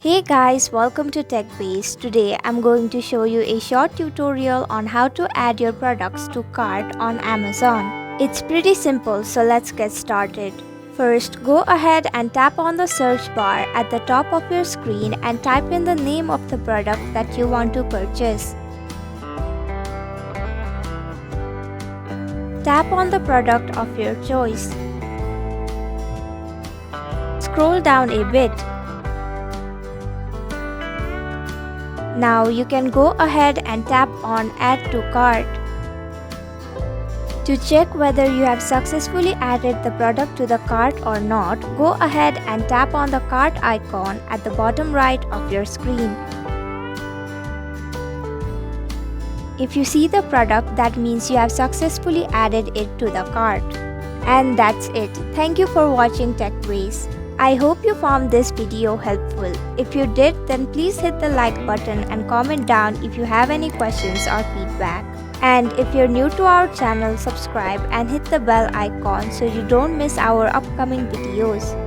Hey guys, welcome to TechBase. Today I'm going to show you a short tutorial on how to add your products to cart on Amazon. It's pretty simple, so let's get started. First, go ahead and tap on the search bar at the top of your screen and type in the name of the product that you want to purchase. Tap on the product of your choice. Scroll down a bit. Now you can go ahead and tap on Add to Cart. To check whether you have successfully added the product to the cart or not, go ahead and tap on the cart icon at the bottom right of your screen. If you see the product, that means you have successfully added it to the cart. And that's it. Thank you for watching TechBase. I hope you found this video helpful. If you did, then please hit the like button and comment down if you have any questions or feedback. And if you're new to our channel, subscribe and hit the bell icon so you don't miss our upcoming videos.